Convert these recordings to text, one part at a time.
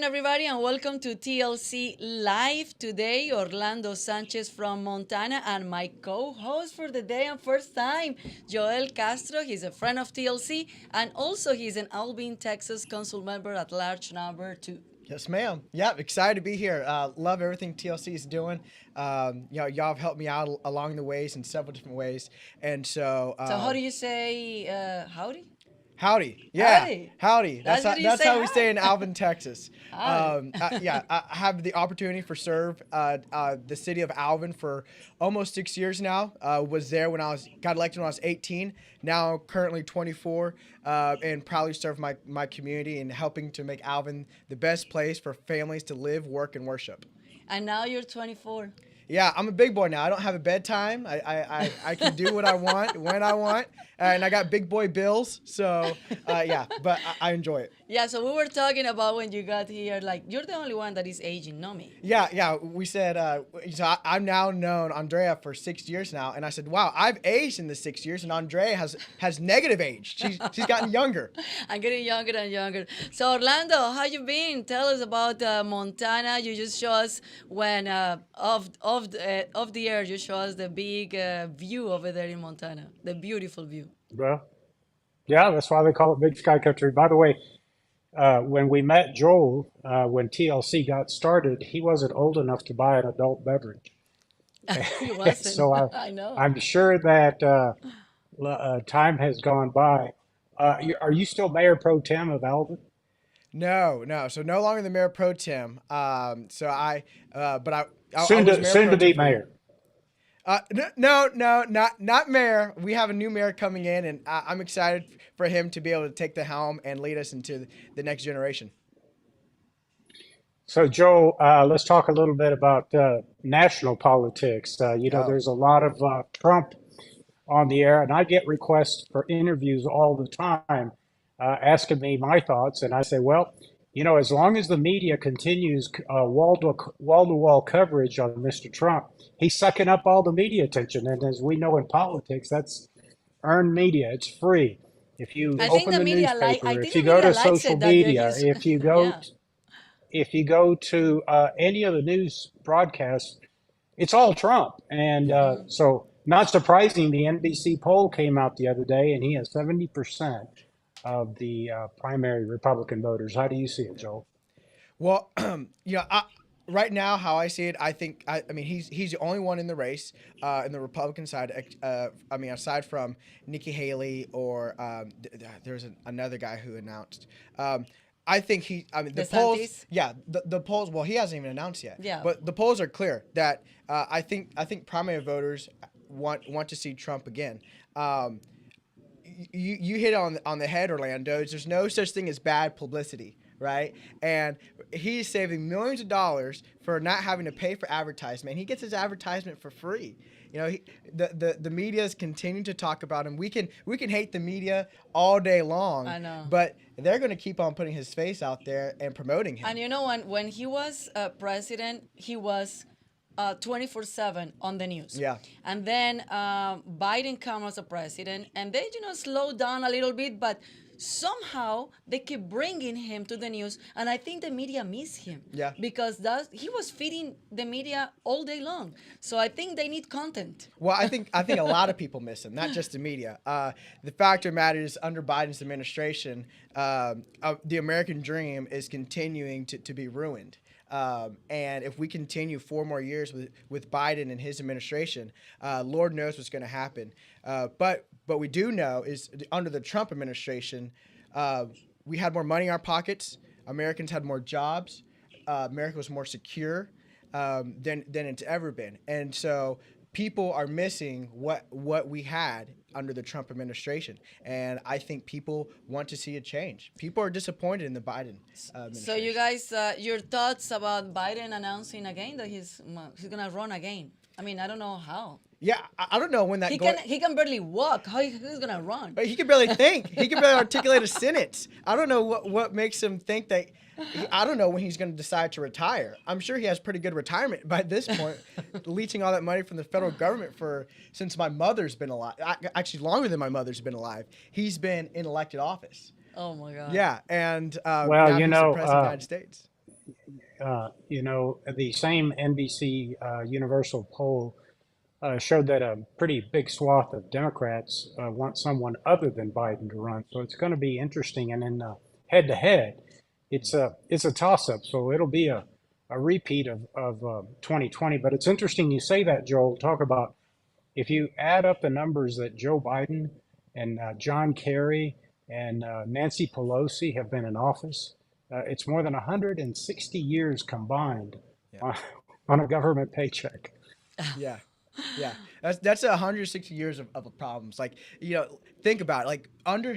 everybody, and welcome to TLC Live. Today, Orlando Sanchez from Montana and my co-host for the day and first time, Joel Castro. He's a friend of TLC, and also he's an Alvin, Texas council member at large number 2. Yes, ma'am. Yeah, excited to be here. Love everything TLC is doing. Y'all have helped me out along the ways in several different ways. And so, So how do you say howdy? howdy. Yeah, Howdy. howdy. That's what you That's say, how we hi. say in Alvin, Texas. Howdy. I have the opportunity for serve the city of Alvin for almost 6 years now. Was there when got elected when I was 18. Now currently 24, and proudly serve my community and helping to make Alvin the best place for families to live, work, and worship. And now you're 24. Yeah, I'm a big boy now. I don't have a bedtime. I can do what I want when I want, and I got big boy bills. So but I enjoy it. Yeah, so we were talking about when you got here, like, you're the only one that is aging, not me. Yeah. We said I'm now known Andrea for 6 years now, and I said, wow, I've aged in the 6 years, and Andrea has negative age. She's gotten younger. I'm getting younger and younger. So Orlando, how you been? Tell us about Montana. You just show us when off the air. You show us the big view over there in Montana, the beautiful view. Well, yeah, that's why they call it Big Sky Country. By the way, when we met Joel, when TLC got started, he wasn't old enough to buy an adult beverage. He wasn't. So I know. I'm sure that time has gone by. Are you still Mayor Pro Tem of Alvin? No. So no longer the mayor pro tem. So I Soon was to mayor soon pro to be tem for- mayor. No, not mayor. We have a new mayor coming in, and I'm excited for him to be able to take the helm and lead us into the next generation. So, Joe, let's talk a little bit about national politics. Oh, There's a lot of Trump on the air, and I get requests for interviews all the time asking me my thoughts. And I say, well, as long as the media continues wall-to-wall coverage on Mr. Trump, he's sucking up all the media attention. And as we know in politics, that's earned media. It's free. If you I think open the the media like. I newspaper, think if you the go media to likes social it that media, he's. Yeah. if you go to any of the news broadcasts, it's all Trump. And yeah. so, not surprising, the NBC poll came out the other day, and he has 70% of the primary Republican voters. How do you see it, Joel? Well, right now, how I see it, I mean, he's the only one in the race in the Republican side. Aside from Nikki Haley or there's another guy who announced. I think the polls. DeSantis? Yeah, the polls. Well, he hasn't even announced yet. Yeah. But the polls are clear that I think primary voters want to see Trump again. You hit on the head, Orlando. There's no such thing as bad publicity, right? And he's saving millions of dollars for not having to pay for advertisement. He gets his advertisement for free. The media is continuing to talk about him. We can hate the media all day long. I know. But they're going to keep on putting his face out there and promoting him. And when he was president, he was 24/7 on the news. Yeah. And then Biden came as a president, and they slowed down a little bit, but somehow they keep bringing him to the news, and I think the media miss him. Yeah. Because he was feeding the media all day long. So I think they need content. Well, I think a lot of people miss him, not just the media. The fact of the matter is, under Biden's administration, the American dream is continuing to be ruined. And if we continue 4 more years with Biden and his administration, Lord knows what's going to happen. But we do know is under the Trump administration, we had more money in our pockets. Americans had more jobs. America was more secure than it's ever been. And so people are missing what we had under the Trump administration. And I think people want to see a change. People are disappointed in the Biden administration. So you guys, your thoughts about Biden announcing again that he's going to run again? I mean, I don't know how. Yeah, I don't know when that He can barely walk. How he's going to run? But he can barely think. He can barely articulate a sentence. I don't know what makes him think that. I don't know when he's going to decide to retire. I'm sure he has pretty good retirement by this point, leeching all that money from the federal government since my mother's been alive. Actually, longer than my mother's been alive. He's been in elected office. Oh my God. Yeah, and Well, now he's the president of the United States. the same NBC Universal poll showed that a pretty big swath of Democrats want someone other than Biden to run. So it's going to be interesting. And in head to head, it's a toss up. So it'll be a repeat of 2020. But it's interesting you say that, Joel. Talk about if you add up the numbers that Joe Biden and John Kerry and Nancy Pelosi have been in office, it's more than 160 years combined Yeah. on a government paycheck. Yeah. Yeah. That's 160 years of problems. Like, think about it. Like under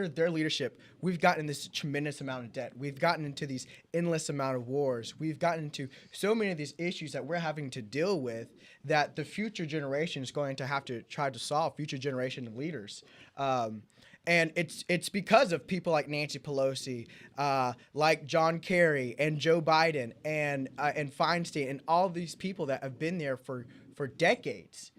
their leadership, we've gotten this tremendous amount of debt. We've gotten into these endless amount of wars. We've gotten into so many of these issues that we're having to deal with that the future generation is going to have to try to solve, future generation of leaders. And it's because of people like Nancy Pelosi, like John Kerry and Joe Biden and Feinstein and all these people that have been there for decades.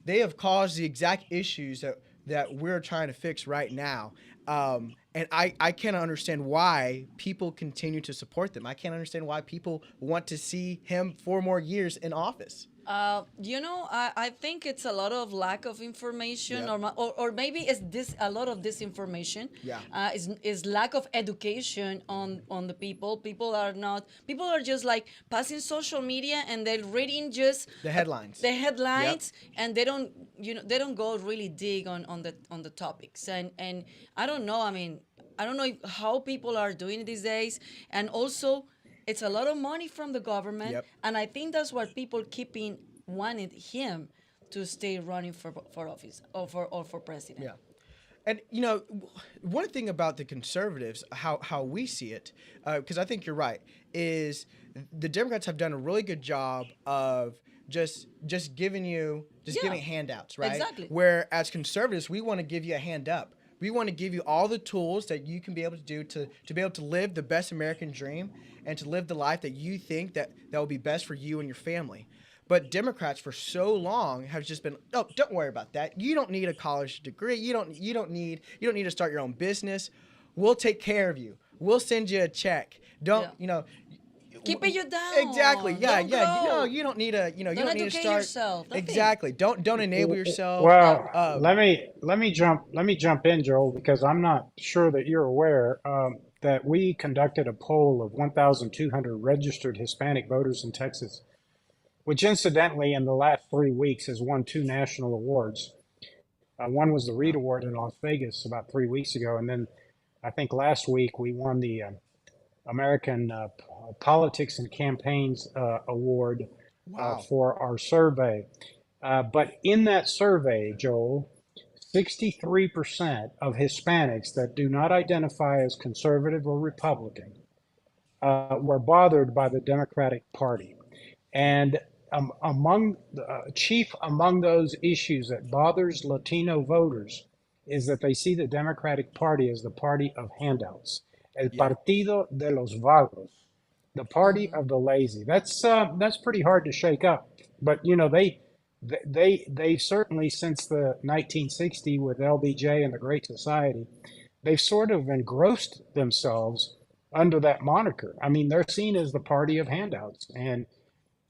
They have caused the exact issues that we're trying to fix right now. And I can't understand why people continue to support them. I can't understand why people want to see him 4 more years in office. I think it's a lot of lack of information, Yep. or maybe it's a lot of disinformation. Yeah. Is lack of education on the people. People are just like passing social media and they're reading just The headlines. the headlines, and they don't go really dig on the topics. And I don't know. I mean, I don't know how people are doing it these days, and also it's a lot of money from the government. Yep. And I think that's what people keeping wanted him to stay running for office or for president. Yeah. And one thing about the conservatives, how we see it, because I think you're right, is the Democrats have done a really good job of just giving giving handouts, right? Exactly. Where as conservatives, we want to give you a hand up. We want to give you all the tools that you can be able to do to be able to live the best American dream and to live the life that you think that will be best for you and your family. But Democrats for so long have just been, oh, don't worry about that. You don't need a college degree. You don't need to start your own business. We'll take care of you. We'll send you a check. Don't Keeping you down. Exactly. Yeah, Don't yeah. grow. You don't need to, you don't need to educate start yourself. Nothing. Exactly. Don't enable yourself. Well, let me jump in, Joel, because I'm not sure that you're aware that we conducted a poll of 1,200 registered Hispanic voters in Texas, which incidentally in the last 3 weeks has won 2 national awards. One was the Reed Award in Las Vegas about 3 weeks ago, and then I think last week we won the American Politics and Campaigns Award Wow. for our survey. But in that survey, Joel, 63% of Hispanics that do not identify as conservative or Republican were bothered by the Democratic Party. And chief among those issues that bothers Latino voters is that they see the Democratic Party as the party of handouts, el partido de los vagos, the party of the lazy. That's pretty hard to shake up. But they certainly, since the 1960 with LBJ and the Great Society, they've sort of engrossed themselves under that moniker. I mean, they're seen as the party of handouts. And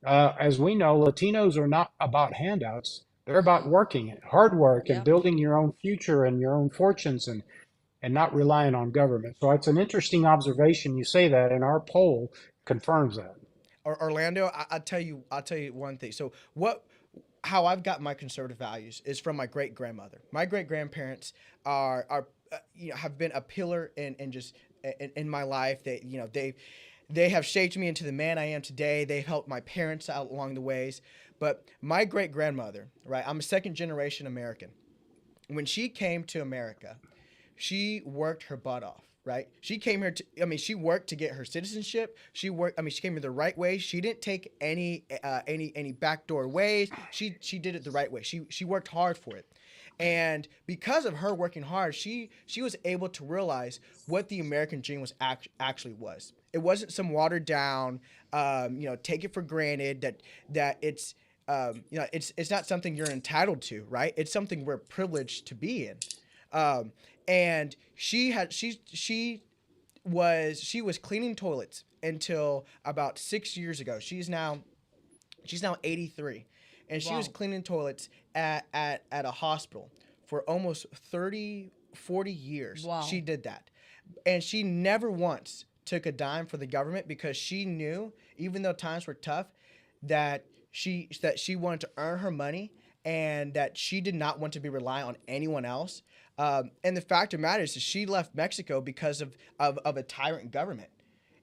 as we know, Latinos are not about handouts. They're about working, hard work, and building your own future and your own fortunes and not relying on government. So it's an interesting observation you say that, and our poll confirms that. Orlando, I'll tell you one thing. So how I've got my conservative values is from my great grandmother. My great grandparents are have been a pillar in my life. They have shaped me into the man I am today. They've helped my parents out along the ways. But my great grandmother, right? I'm a second generation American. When she came to America, she worked her butt off. Right? She came here she worked to get her citizenship. She came here the right way. She didn't take any backdoor ways. She did it the right way. She worked hard for it. And because of her working hard, she was able to realize what the American dream was actually was. It wasn't some watered down, take it for granted that it's it's not something you're entitled to, right? It's something we're privileged to be in. And she was cleaning toilets until about 6 years ago. She's now 83, and she was Wow. cleaning toilets at a hospital for almost 30, 40 years. Wow. She did that, and she never once took a dime for the government because she knew, even though times were tough, that she wanted to earn her money and that she did not want to be reliant on anyone else. And the fact of the matter is she left Mexico because of a tyrant government,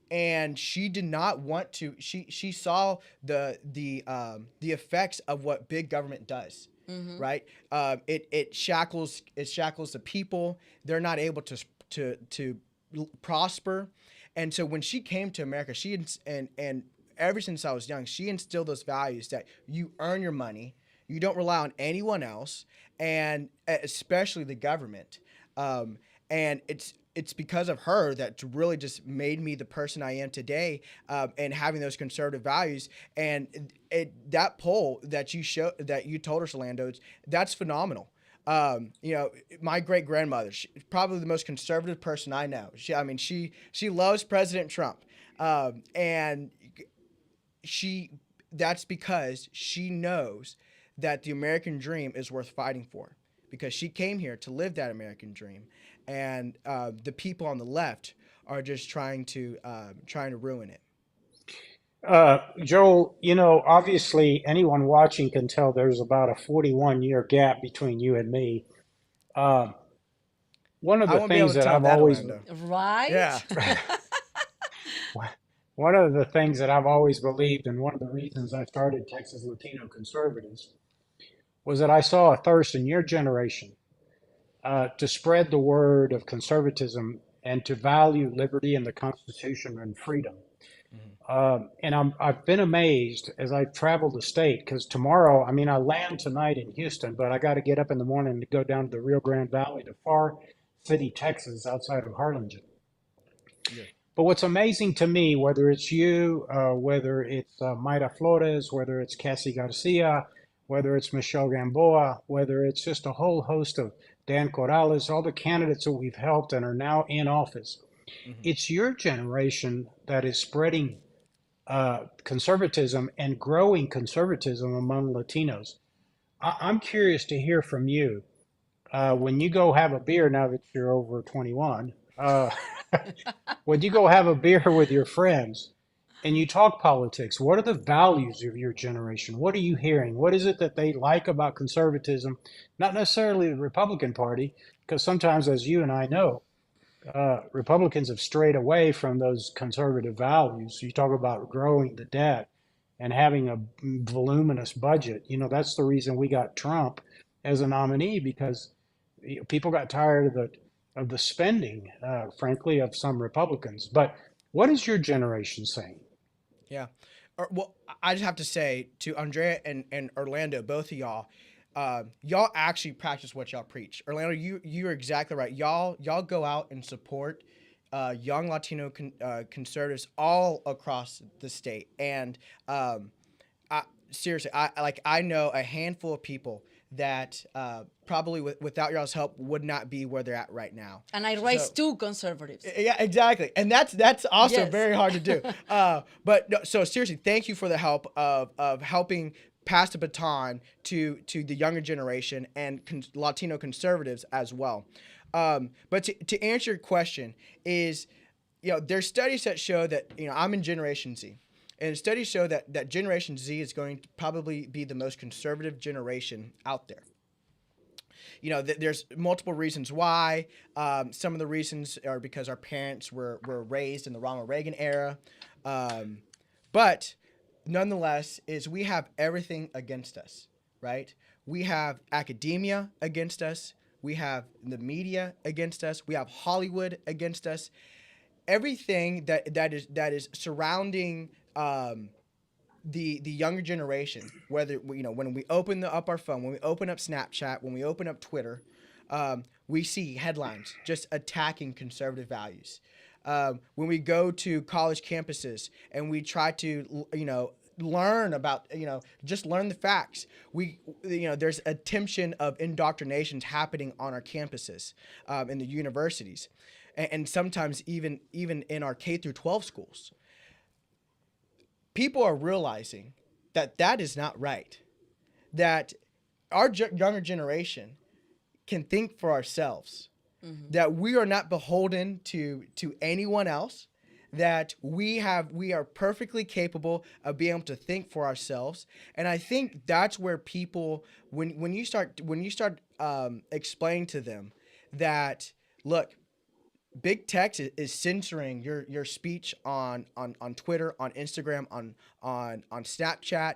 and she did not want to. She saw the effects of what big government does. Right? It shackles the people. They're not able to prosper, and so when she came to America, and ever since I was young, she instilled those values that you earn your money, you don't rely on anyone else, and especially the government. And it's because of her that really just made me the person I am today, and having those conservative values. And that poll that you told us, Orlando, that's phenomenal. My great grandmother, probably the most conservative person I know. She loves President Trump, and that's because she knows that the American dream is worth fighting for, because she came here to live that American dream, and the people on the left are just trying to ruin it. Joel, obviously anyone watching can tell there's about a 41-year gap between you and me. Uh, one of I the won't be able things to that tell I've that, always Orlando. Yeah. Right? one of the things that I've always believed, and one of the reasons I started Texas Latino Conservatives, was that I saw a thirst in your generation to spread the word of conservatism and to value liberty and the Constitution and freedom. And I've been amazed as I've traveled the state, because tomorrow, I land tonight in Houston, but I got to get up in the morning to go down to the Rio Grande Valley to Far City, Texas, outside of Harlingen. Yeah. But what's amazing to me, whether it's you, whether it's Mayra Flores, whether it's Cassie Garcia, whether it's Michelle Gamboa, whether it's just a whole host of Dan Corrales, all the candidates that we've helped and are now in office, it's your generation that is spreading conservatism and growing conservatism among Latinos. I'm curious to hear from you. When you go have a beer, now that you're over 21, when you go have a beer with your friends and you talk politics, what are the values of your generation? What are you hearing? What is it that they like about conservatism? Not necessarily the Republican Party, because sometimes, as you and I know, Republicans have strayed away from those conservative values. You talk about growing the debt and having a voluminous budget. That's the reason we got Trump as a nominee, because people got tired of the spending, frankly, of some Republicans. But what is your generation saying? Yeah. Well, I just have to say to Andrea and Orlando, both of y'all actually practice what y'all preach. Orlando, you're exactly right. Y'all go out and support young Latino conservatives all across the state. And seriously, I know a handful of people that probably without y'all's help would not be where they're at right now. And I raised two conservatives. Yeah, exactly, and that's also Yes. very hard to do. But no, so seriously, thank you for the help of helping pass the baton to the younger generation and Latino conservatives as well. But to answer your question is, there's studies that show that I'm in Generation Z. And studies show that Generation Z is going to probably be the most conservative generation out there. There's multiple reasons why. Some of the reasons are because our parents were raised in the Ronald Reagan era. But nonetheless, is we have everything against us, right? We have academia against us. We have the media against us. We have Hollywood against us. Everything that is surrounding the younger generation, whether when we open up our phone, when we open up Snapchat, when we open up Twitter, we see headlines just attacking conservative values. When we go to college campuses and we try to learn about just learn the facts, there's attemption of indoctrinations happening on our campuses, in the universities. and sometimes even in our K through 12 schools, people are realizing that that is not right. That our younger generation can think for ourselves. That we are not beholden to anyone else. That we are perfectly capable of being able to think for ourselves. And I think that's where people, when you start explaining to them that, look, big tech is censoring your speech on Twitter, on Instagram, on Snapchat.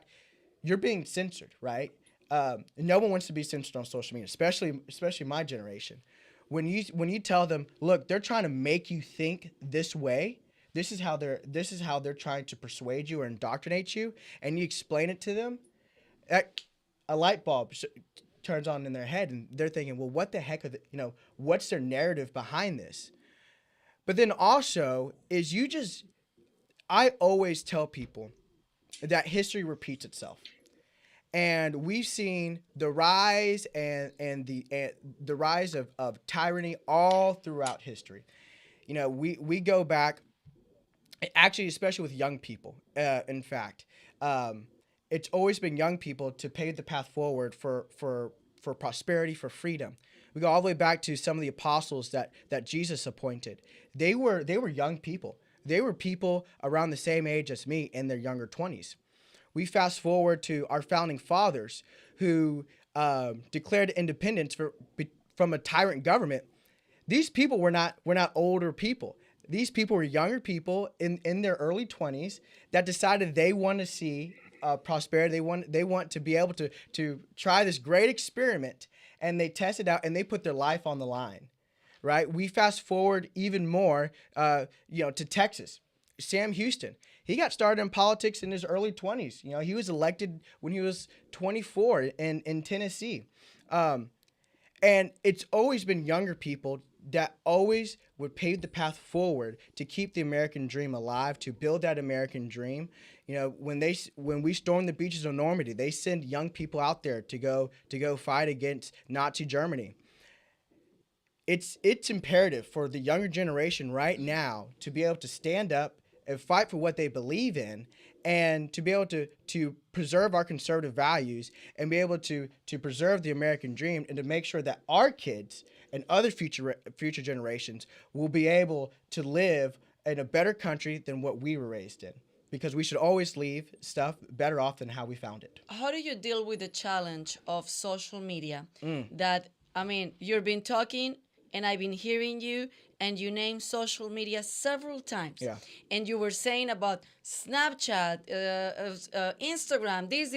You're being censored, right? No one wants to be censored on social media, especially my generation. When you tell them, look, they're trying to make you think this way. This is how they're trying to persuade you or indoctrinate you, and you explain it to them. A light bulb turns on in their head, and they're thinking, well, what the heck what's their narrative behind this? But then also I always tell people that history repeats itself. And we've seen the rise and the rise of tyranny all throughout history. We go back, actually, especially with young people. In fact, it's always been young people to pave the path forward for prosperity, for freedom. We go all the way back to some of the apostles that Jesus appointed. They were young people. They were people around the same age as me in their younger 20s. We fast forward to our founding fathers who declared independence from a tyrant government. These people were not older people. These people were younger people in their early 20s that decided they want to see prosperity. They want to be able to try this great experiment, and they test it out and they put their life on the line, right? We fast forward even more, to Texas. Sam Houston, he got started in politics in his early 20s. He was elected when he was 24 in Tennessee. And it's always been younger people that always would pave the path forward to keep the American dream alive, to build that American dream. When we stormed the beaches of Normandy, they send young people out there to go fight against Nazi Germany. It's imperative for the younger generation right now to be able to stand up and fight for what they believe in, and to be able to preserve our conservative values and be able to preserve the American dream, and to make sure that our kids and other future generations will be able to live in a better country than what we were raised in. Because we should always leave stuff better off than how we found it. How do you deal with the challenge of social media? You've been talking and I've been hearing you, and you named social media several times. Yeah. And you were saying about Snapchat, Instagram, this.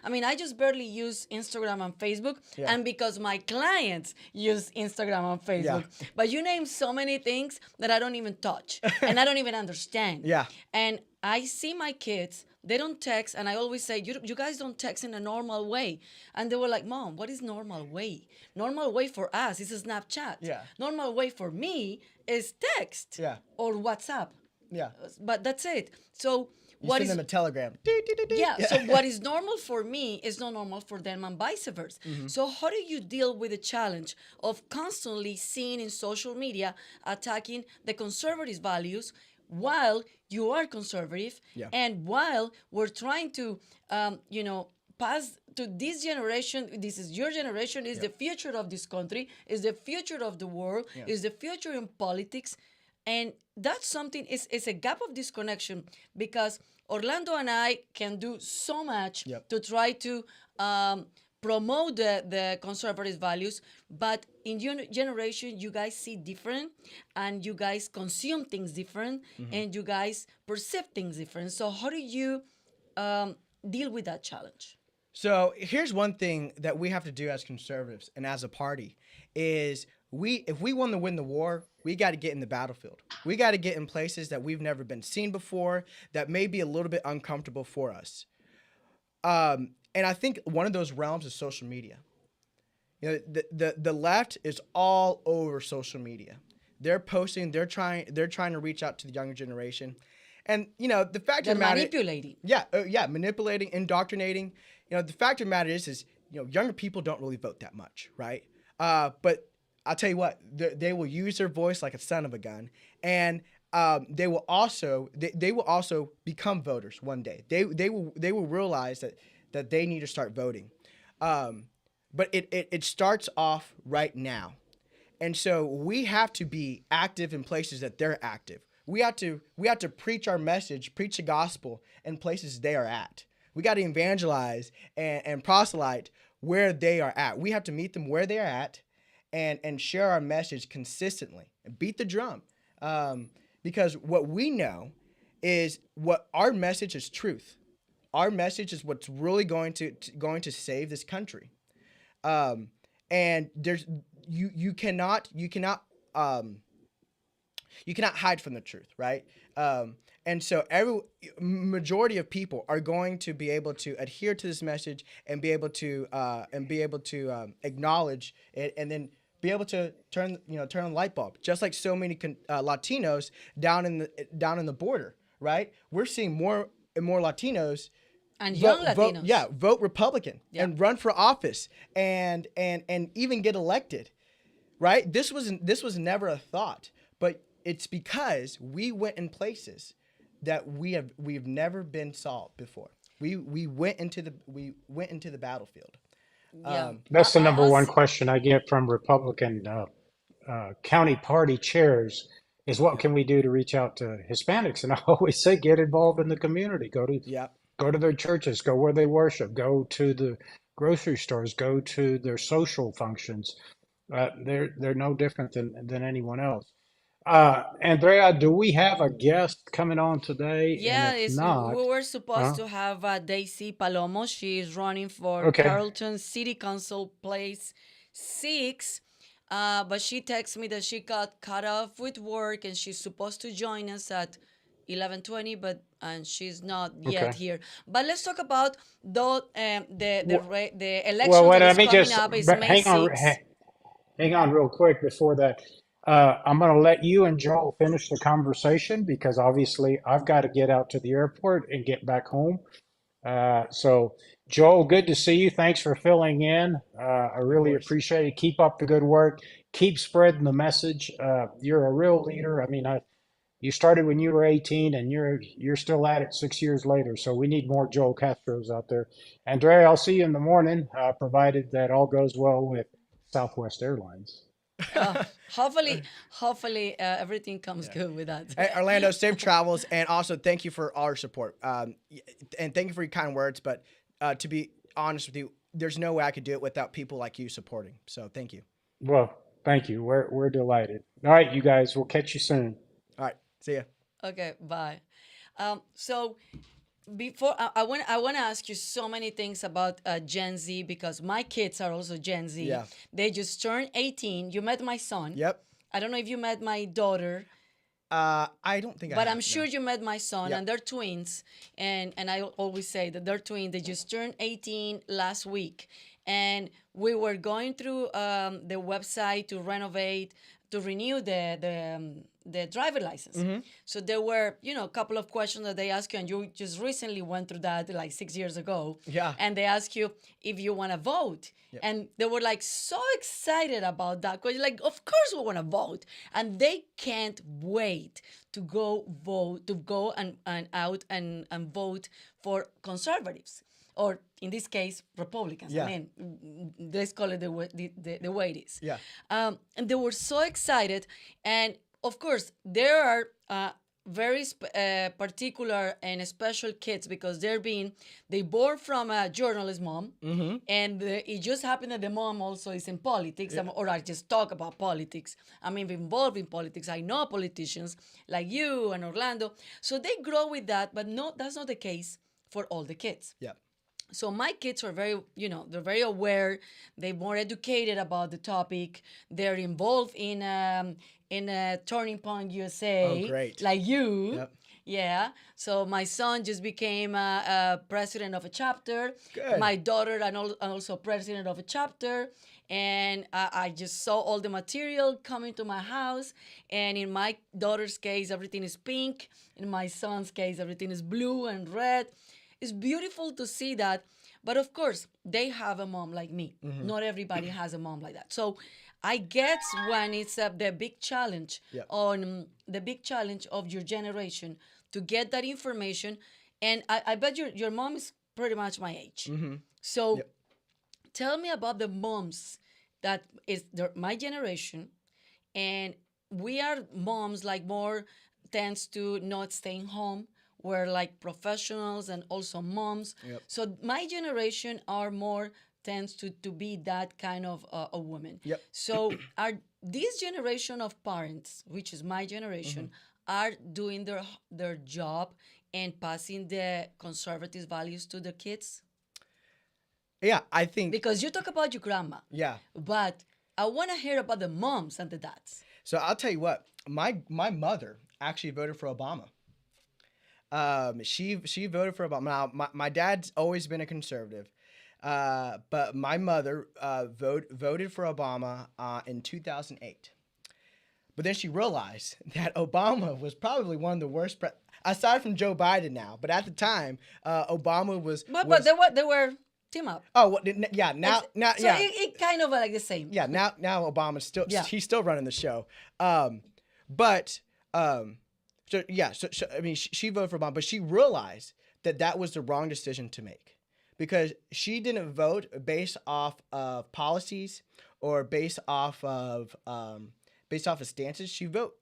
I just barely use Instagram and Facebook, Yeah. and because my clients use Instagram and Facebook. Yeah. But you name so many things that I don't even touch, and I don't even understand. Yeah. And I see my kids, they don't text, and I always say, you guys don't text in a normal way. And they were like, Mom, what is normal way? Normal way for us is a Snapchat. Yeah. Normal way for me is text. Yeah. Or WhatsApp. Yeah. But that's it. So You what send is them a telegram. yeah, so what is normal for me is not normal for them, and vice versa. Mm-hmm. So how do you deal with the challenge of constantly seeing in social media attacking the conservative values while you are conservative, Yeah. and while we're trying to pass to this generation? This is your generation, is the future of this country, is the future of the world, is the future in politics. And that's something, is a gap of disconnection, because Orlando and I can do so much to try to promote the conservative values, but in your generation, you guys see different, and you guys consume things different, and you guys perceive things different. So how do you deal with that challenge? So here's one thing that we have to do as conservatives and as a party is if we want to win the war, we got to get in the battlefield. We got to get in places that we've never been seen before, that may be a little bit uncomfortable for us. And I think one of those realms is social media. The left is all over social media. They're posting. They're trying to reach out to the younger generation, and the fact of the matter, manipulating. Manipulating, indoctrinating. The fact of the matter is younger people don't really vote that much, right? But I'll tell you what, they will use their voice like a son of a gun, and they will also become voters one day. They will realize that they need to start voting, but it starts off right now, and so we have to be active in places that they're active. We have to preach our message, preach the gospel in places they are at. We got to evangelize and proselyte where they are at. We have to meet them where they are at, and share our message consistently and beat the drum. Because what we know is what our message is truth. Our message is what's really going to save this country. And there's you cannot hide from the truth, right? And so majority of people are going to be able to adhere to this message and be able to acknowledge it, and then be able to turn on the light bulb, just like so many Latinos down in the border, right? We're seeing more and more Latinos and young Latinos, vote Republican and run for office and even get elected, right? This was never a thought, but it's because we went in places that we've never been saw before. We went into the battlefield. yeah. That's the number one Also, question I get from Republican county party chairs is what can we do to reach out to Hispanics? And I always say, get involved in the community. Yeah. Go to their churches, go where they worship, go to the grocery stores, go to their social functions. They're no different than anyone else. Andrea, do we have a guest coming on today? And yeah, if we not, were supposed uh, to have Daisy Palomo. She is running for okay, Carrolton City Council Place 6. But she texted me that she got cut off with work and she's supposed to join us at 11:20, and she's not yet okay. here. But let's talk about Well, the well, election wait, that let is me coming just up is May hang on. 6th. Hang on real quick before that. I'm going to let you and Joel finish the conversation because obviously I've got to get out to the airport and get back home. So, Joel, good to see you. Thanks for filling in. I Of really course. appreciate it. Keep up the good work. Keep spreading the message. You're a real leader. I mean, you started when you were 18 and you're still at it 6 years later. So we need more Joel Castros out there. Andrea, I'll see you in the morning, provided that all goes well with Southwest Airlines. Uh, hopefully, everything comes good with that. Hey, Orlando, safe travels, and also thank you for all your support. And thank you for your kind words. But to be honest with you, there's no way I could do it without people like you supporting. So thank you. Well, thank you. We're delighted. All right, you guys, we'll catch you soon. All right, see ya. Okay, bye. So before I want to ask you so many things about Gen Z because my kids are also Gen Z. Yeah. They just turned 18. You met my son. Yep. I don't know if you met my daughter, I don't think I but have. I'm sure you met my son, Yep. and they're twins. And I always say that they're twins. They just turned 18 last week, and we were going through the website to renew the driver license. Mm-hmm. So there were, a couple of questions that they ask you, and you just recently went through that like 6 years ago. Yeah. And they ask you if you want to vote. Yep. And they were like so excited about that question. Like, of course we want to vote. And they can't wait to go vote, to go and out and vote for conservatives. Or in this case, Republicans. Yeah. I mean, let's call it the way it is. Yeah. And they were so excited. And of course, there are very particular and special kids because they born from a journalist mom, Mm-hmm. and it just happened that the mom also is in politics, or I just talk about politics. I'm involved in politics. I know politicians like you and Orlando, so they grow with that. But no, that's not the case for all the kids. Yeah. So my kids are they're very aware. They're more educated about the topic. They're involved in Turning Point USA, Oh, great. like you. Yep. Yeah. So my son just became a president of a chapter. Good. My daughter and also president of a chapter. And I just saw all the material coming to my house. And in my daughter's case, everything is pink. In my son's case, everything is blue and red. It's beautiful to see that. But of course, they have a mom like me. Mm-hmm. Not everybody has a mom like that. So I guess when it's the big challenge Yep. on the big challenge of your generation to get that information, and I bet your mom is pretty much my age. So Yep. tell me about the moms that is my generation, and we are moms like more tends to not staying home. We're like professionals and also moms. Yep. So my generation are more tends to be that kind of a woman. Yep. So are this generation of parents, which is my generation, are doing their job and passing the conservative values to the kids? Yeah, I think. Because you talk about your grandma, Yeah. but I want to hear about the moms and the dads. So I'll tell you what. My mother actually voted for Obama. She voted for Obama. Now, my dad's always been a conservative, but my mother voted for Obama in 2008. But then she realized that Obama was probably one of the worst, aside from Joe Biden now. But at the time, Obama was. But they were team up. Oh, yeah. Now, So yeah. it kind of like the same. Yeah, now Obama's still Yeah. he's still running the show. So yeah, so I mean she voted for Obama, but she realized that was the wrong decision to make because she didn't vote based off of policies or based off of stances. She voted,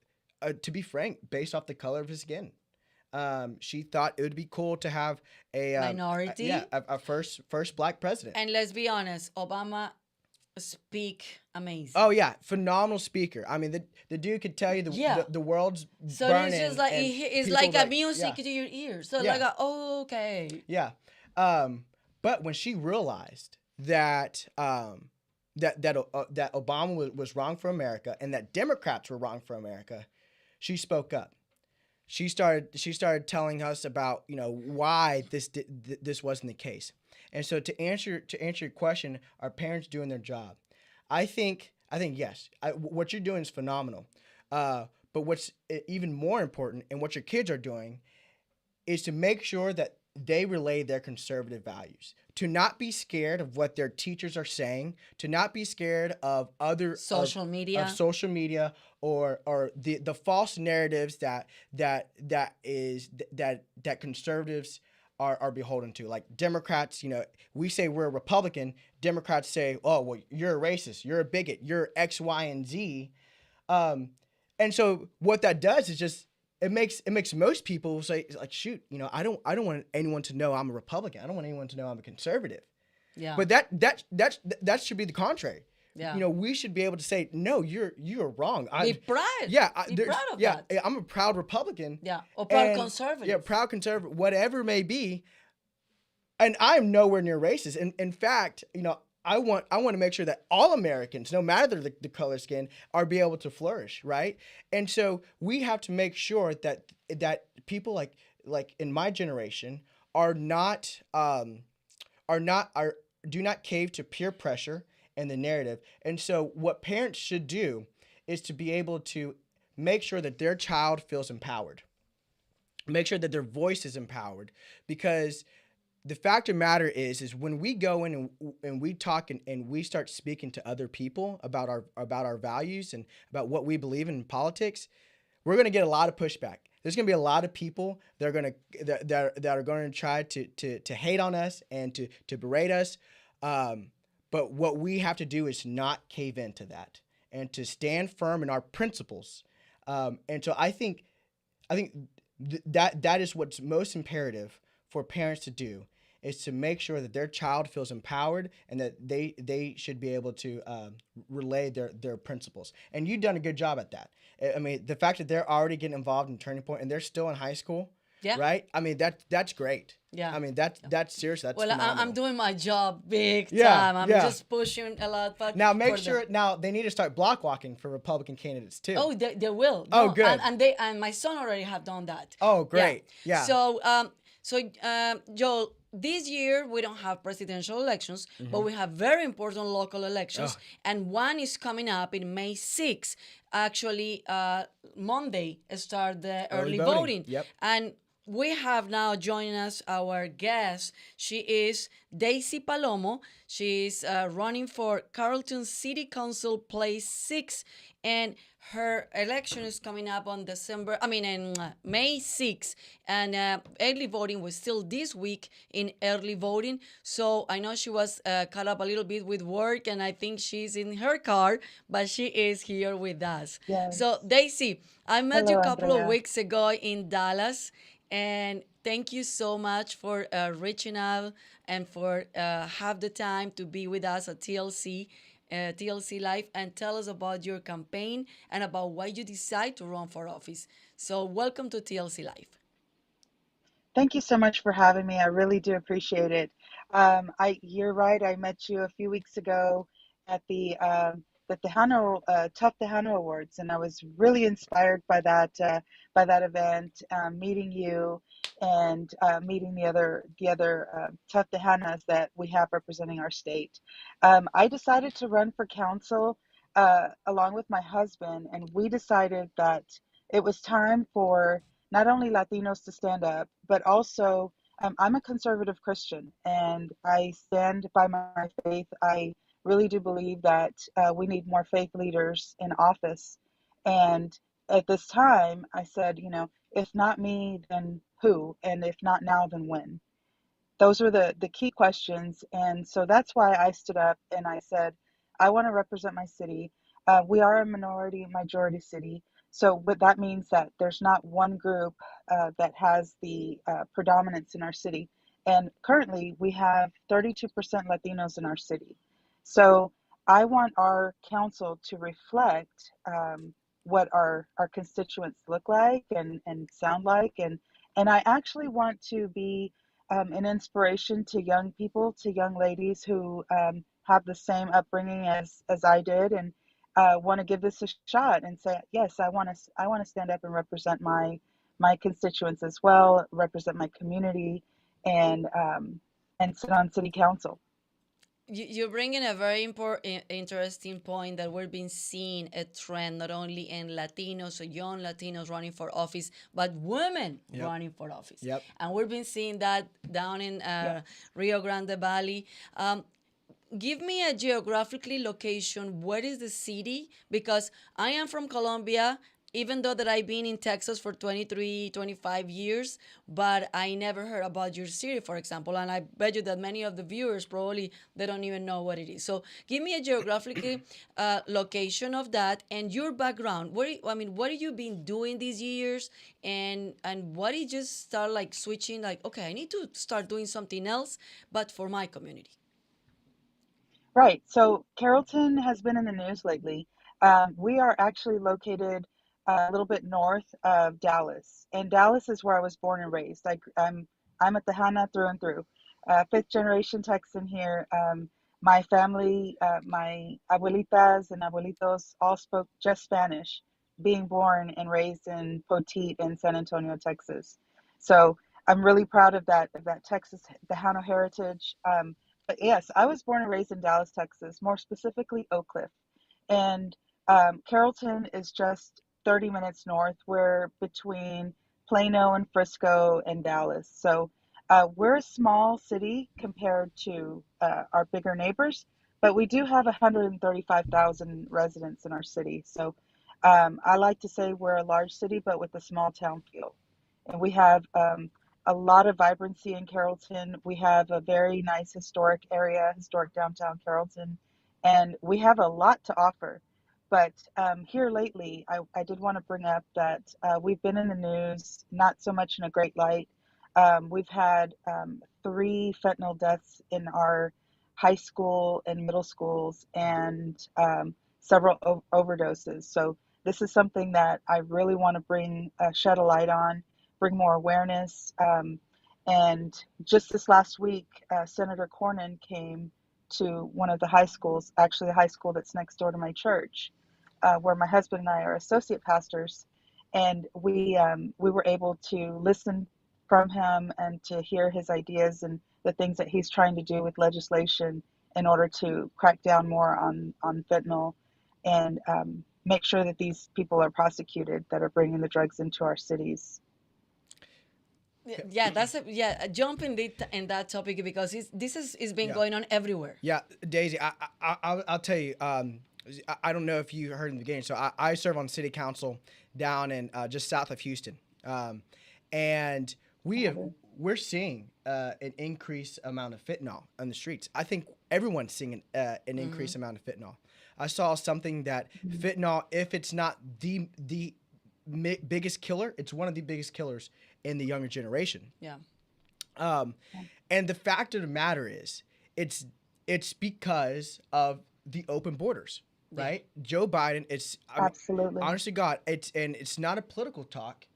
to be frank, based off the color of his skin. She thought it would be cool to have a Minority. a first black president. And let's be honest, Obama speak amazing. Oh yeah, phenomenal speaker. I mean, the dude could tell you the world's So burning. it's just like and it's people like a music yeah, to your ears. So Yeah. like okay. yeah. But when she realized that that Obama was wrong for America and that Democrats were wrong for America, she spoke up. She started telling us about why this wasn't the case. And so to answer your question, are parents doing their job? I think yes. What you're doing is phenomenal. But what's even more important and what your kids are doing is to make sure that they relay their conservative values. To not be scared of what their teachers are saying. To not be scared of other Social media or the false narratives that conservatives are beholden to. Like Democrats, we say we're a Republican. Democrats say, oh, well, you're a racist, you're a bigot, you're X, Y, and Z. And so what that does is just it makes most people say like, shoot, I don't want anyone to know I'm a Republican. I don't want anyone to know I'm a conservative. Yeah. But that should be the contrary. Yeah. We should be able to say, no, you're wrong. Be proud. Yeah. Be proud of that. I'm a proud Republican. Yeah. Or proud conservative. Yeah, proud conservative, whatever it may be. And I'm nowhere near racist. In fact, I want to make sure that all Americans, no matter the color skin, are be able to flourish, right? And so we have to make sure that people like in my generation do not cave to peer pressure and the narrative. And so what parents should do is to be able to make sure that their child feels empowered. Make sure that their voice is empowered, because the fact of the matter is when we go in and we talk and we start speaking to other people about our values and about what we believe in politics, we're going to get a lot of pushback. There's going to be a lot of people that are going to try to hate on us and to berate us. But what we have to do is not cave into that and to stand firm in our principles. And so I think that is what's most imperative for parents to do, is to make sure that their child feels empowered and that they should be able to relay their principles. And you've done a good job at that. I mean, the fact that they're already getting involved in Turning Point and they're still in high school, yeah, right? I mean, that's great. Yeah. I mean, that's serious. That's well, phenomenal. I'm doing my job big time. Yeah, I'm yeah. just pushing a lot. But Now make sure now they need to start block walking for Republican candidates too. Oh, they will. Oh, No, good. And my son already have done that. Oh, great. Yeah. So Joel, this year we don't have presidential elections, but we have very important local elections, and one is coming up in May 6th. Actually, Monday start the early voting. Yep. And we have now joining us our guest. She is Daisy Palomo. She's running for Carrolton City Council Place 6, and her election is coming up on in May 6th. And early voting was still this week in early voting. So I know she was caught up a little bit with work, and I think she's in her car, but she is here with us. So, Yes. Daisy, I met you a Hello, couple of Andrea. weeks ago in Dallas, and thank you so much for reaching out and for have the time to be with us at TLC Live, and tell us about your campaign and about why you decide to run for office. So welcome to TLC Live. Thank you so much for having me. I really do appreciate it. You're right. I met you a few weeks ago at the Tejano Tough Tejano Awards, and I was really inspired by that event. Meeting you and meeting the other tough Tejanas that we have representing our state. I decided to run for council along with my husband, and we decided that it was time for not only Latinos to stand up, but also I'm a conservative Christian and I stand by my faith. I really do believe that we need more faith leaders in office. And at this time, I said, if not me, then who? And if not now, then when? Those were the key questions. And so that's why I stood up and I said, I want to represent my city. We are a minority majority city. So what that means that there's not one group that has the predominance in our city. And currently we have 32% Latinos in our city. So I want our council to reflect what our constituents look like and sound like. And I actually want to be an inspiration to young people, to young ladies who have the same upbringing as I did, and want to give this a shot and say, yes, I want to stand up and represent my constituents as well, represent my community, and sit on city council. You bring in a very important, interesting point that we've been seeing a trend not only in Latinos or young Latinos running for office, but women Yep. running for office. Yep. And we've been seeing that down in Yes. Rio Grande Valley. Give me a geographically location. Where is the city? Because I am from Colombia, even though that I've been in Texas for 23, 25 years, but I never heard about your city, for example. And I bet you that many of the viewers probably they don't even know what it is. So give me a geographically location of that and your background. What have you been doing these years, and what did you just start like switching? Like, okay, I need to start doing something else, but for my community. Right. So Carrollton has been in the news lately. We are actually located a little bit north of Dallas, and Dallas is where I was born and raised. I'm a Tejana through and through, fifth generation Texan here. My family, my abuelitas and abuelitos, all spoke just Spanish, being born and raised in Poteet in San Antonio, Texas. So I'm really proud of that Texas Tejano heritage. But yes, I was born and raised in Dallas, Texas, more specifically Oak Cliff. And Carrollton is just 30 minutes north. We're between Plano and Frisco and Dallas. So we're a small city compared to our bigger neighbors, but we do have 135,000 residents in our city. So I like to say we're a large city, but with a small town feel. And we have a lot of vibrancy in Carrollton. We have a very nice historic area, historic downtown Carrollton, and we have a lot to offer. But here lately, I did want to bring up that we've been in the news, not so much in a great light. We've had three fentanyl deaths in our high school and middle schools, and several overdoses. So this is something that I really want to shed a light on, bring more awareness. And just this last week, Senator Cornyn came to one of the high schools, actually the high school that's next door to my church, where my husband and I are associate pastors, and we were able to listen from him and to hear his ideas and the things that he's trying to do with legislation in order to crack down more on fentanyl and make sure that these people are prosecuted that are bringing the drugs into our cities. Yeah, jump in that topic because this is been Yeah. going on everywhere. Yeah, Daisy, I'll tell you. I don't know if you heard in the beginning. So I serve on city council down in just south of Houston, and we're seeing an increased amount of fentanyl on the streets. I think everyone's seeing an increased amount of fentanyl. I saw something that fentanyl, if it's not the biggest killer, it's one of the biggest killers in the younger generation. Yeah. Um, and the fact of the matter is, it's because of the open borders, right? Joe Biden. Absolutely. Honestly, God, it's not a political talk.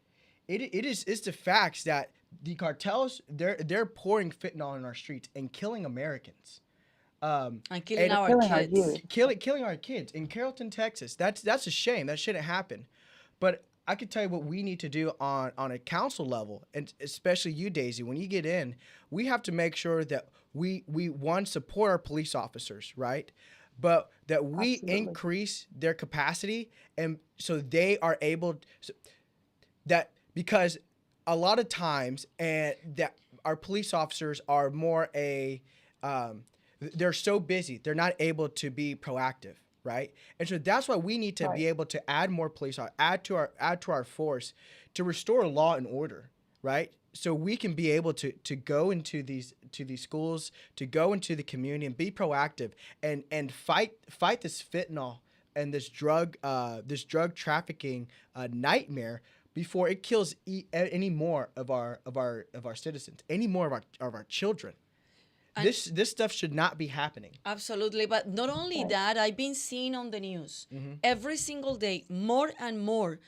It's the facts that the cartels they're pouring fentanyl in our streets and killing Americans. And killing And our Killing our kids. youth. killing our kids in Carrolton, Texas. That's a shame. That shouldn't happen. But I can tell you what we need to do on a council level, and especially you, Daisy. When you get in, we have to make sure that we one support our police officers, right? But that we Absolutely. increase their capacity, and so they are able that because a lot of times and that our police officers are more they're so busy they're not able to be proactive, right? And so that's why we need to be Right. able to add more police, add to our force to restore law and order, right? So we can be able to go into these schools, to go into the community and be proactive and fight this fentanyl and this drug trafficking nightmare before it kills any more of our citizens, any more of our children. And This stuff should not be happening. absolutely. But not only Right. that, I've been seeing on the news every single day more and more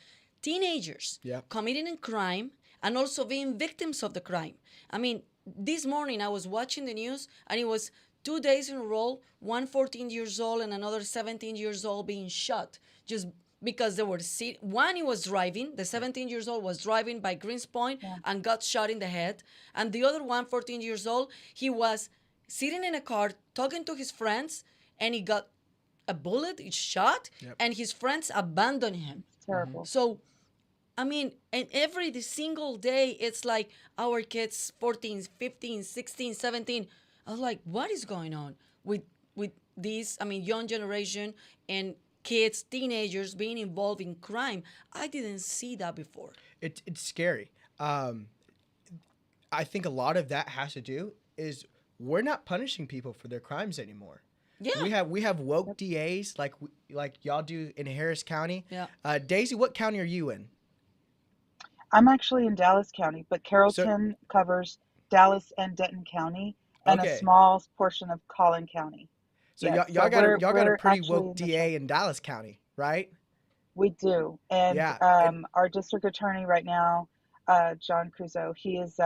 teenagers Yeah. committing a crime and also being victims of the crime. I mean, this morning I was watching the news and it was 2 days in a row, one 14 years old and another 17 years old being shot just because they were one he was driving, the 17 years old was driving by Greens Point and got shot in the head, and the other one 14 years old, he was sitting in a car talking to his friends and he got a bullet, he shot, and his friends abandoned him. Terrible. So I mean, and every single day, it's like our kids, 14, 15, 16, 17. I was like, what is going on with these, I mean, young generation and kids, teenagers being involved in crime? I didn't see that before. It's scary. I think a lot of that has to do is we're not punishing people for their crimes anymore. Yeah. We have woke DAs like y'all do in Harris County. Yeah. Daisy, what county are you in? I'm actually in Dallas County, but Carrollton covers Dallas and Denton County and a Okay. small portion of Collin County. So Yes, y'all got we're a pretty actually woke in the DA in Dallas County, right? We do. And Yeah. our district attorney right now, John Cruzo, he is,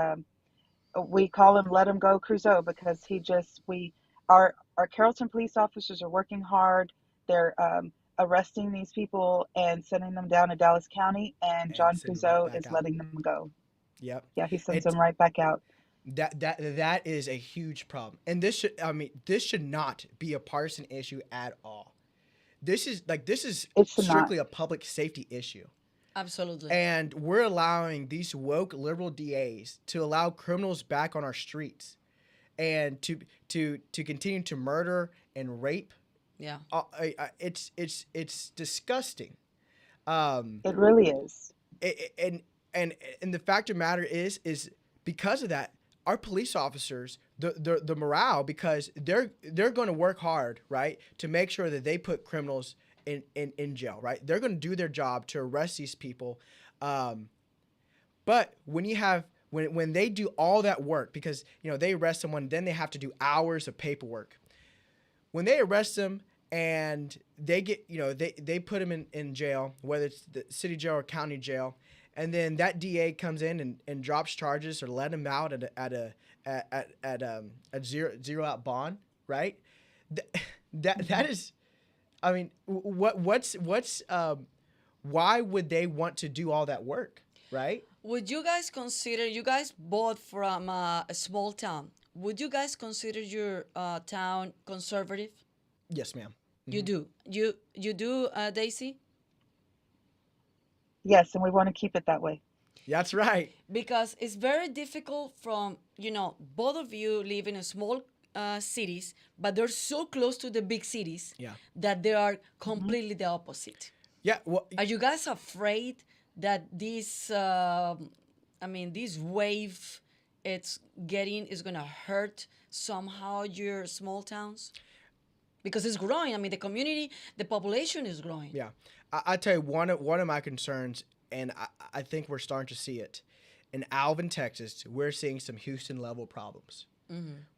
we call him Let Him Go Cruzo because our Carrollton police officers are working hard. They're arresting these people and sending them down to Dallas County, and John send them right Cruzo back is out. letting them go. Yep. Yeah, he sends It's them right back out. that is a huge problem, and this should not be a partisan issue at all. This is It should not. strictly a public safety issue. Absolutely. And we're allowing these woke liberal DAs to allow criminals back on our streets and to continue to murder and rape. Yeah. It's disgusting. It really is. And the fact of the matter is because of that, our police officers, the morale, because they're going to work hard, right, to make sure that they put criminals in jail, right? They're going to do their job to arrest these people. But when you have when they do all that work, because they arrest someone, then they have to do hours of paperwork. When they arrest them and they get they put them in jail, whether it's the city jail or county jail, and then that DA comes in and drops charges or let him out at a zero out bond, right? That is, I mean, what's why would they want to do all that work, right? Would you guys consider, you guys both from a small town, would you guys consider your town conservative? Yes, ma'am. You do. You do, Daisy? Yes, and we want to keep it that way. That's right. because it's very difficult from, both of you live in a small cities, but they're so close to the big cities Yeah. that they are Hmm. completely the opposite. Yeah. Well, Are you guys afraid that this wave it's getting is gonna hurt somehow your small towns? Because it's growing. I mean, the community, the population is growing. yeah. I tell you, one of my concerns, and I think we're starting to see it in Alvin, Texas. We're seeing some Houston level problems.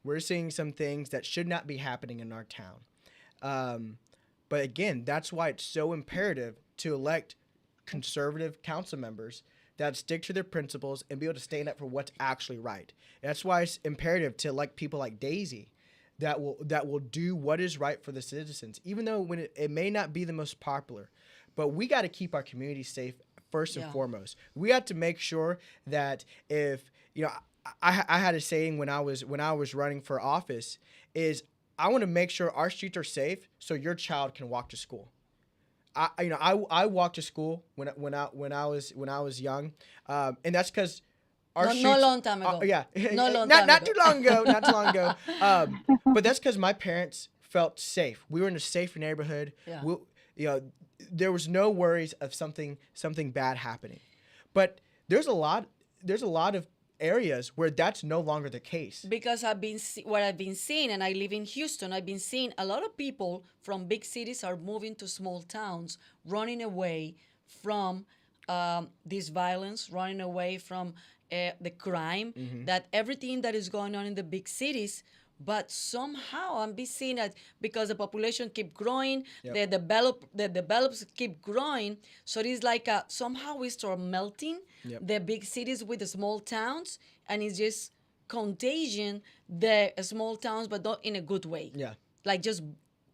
We're seeing some things that should not be happening in our town. But again, that's why it's so imperative to elect conservative council members that stick to their principles and be able to stand up for what's actually right. That's why it's imperative to elect people like Daisy that will do what is right for the citizens, even though when it may not be the most popular. But we got to keep our community safe first and Yeah. foremost. We have to make sure that if I had a saying when I was running for office is I want to make sure our streets are safe so your child can walk to school. I walked to school when I was young, and that's because our No streets. long time ago. Yeah, No long not time not ago. too long ago, not too long ago. But that's because my parents felt safe. We were in a safe neighborhood. Yeah. You know, there was no worries of something bad happening. But there's a lot of areas where that's no longer the case. Because what I've been seeing, and I live in Houston, I've been seeing a lot of people from big cities are moving to small towns, running away from this violence, running away from the crime, that everything that is going on in the big cities. But somehow I'm be seeing that because the population keep growing, Yep. the develops keep growing. So it is like somehow we start melting Yep. the big cities with the small towns, and it's just contagion the small towns, but not in a good way. Yeah. Like just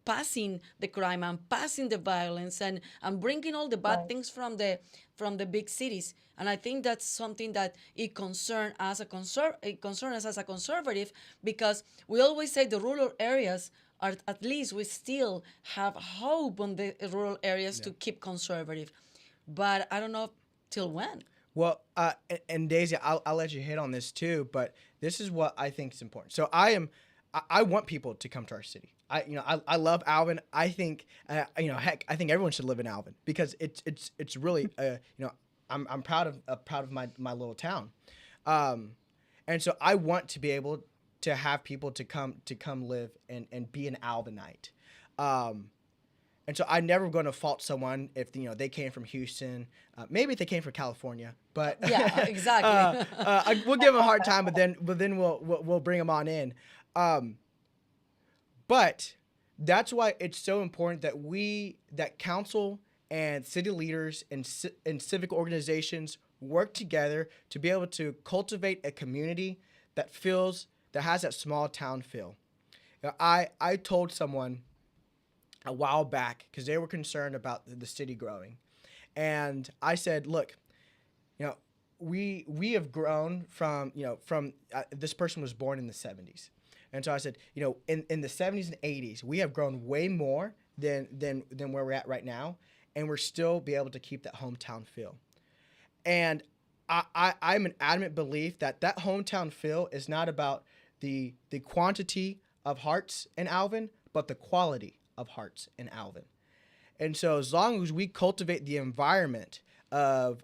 passing the crime and passing the violence and bringing all the bad Right. things from the big cities. And I think that's something that it concern it concerns us as a conservative, because we always say the rural areas are, at least we still have hope on the rural areas to keep conservative. But I don't know till when. Well, and Daisy, I'll let you hit on this too, but this is what I think is important. So I want people to come to our city. I love Alvin. I think heck, I think everyone should live in Alvin because it's really I'm proud of my little town, and so I want to be able to have people to come live and be an Alvinite. And so I'm never going to fault someone if they came from Houston, maybe if they came from California, but Yeah, exactly. we'll give them a hard time, but then we'll bring them on in. But that's why it's so important that council and city leaders and civic organizations work together to be able to cultivate a community that has that small town feel. I told someone a while back because they were concerned about the city growing, and I said, look, we have grown from this person was born in the 70s, and so I said, in the 70s and 80s we have grown way more than where we're at right now, and we're still be able to keep that hometown feel. And I'm an adamant belief that hometown feel is not about the quantity of hearts in Alvin, but the quality of hearts in Alvin. And so as long as we cultivate the environment of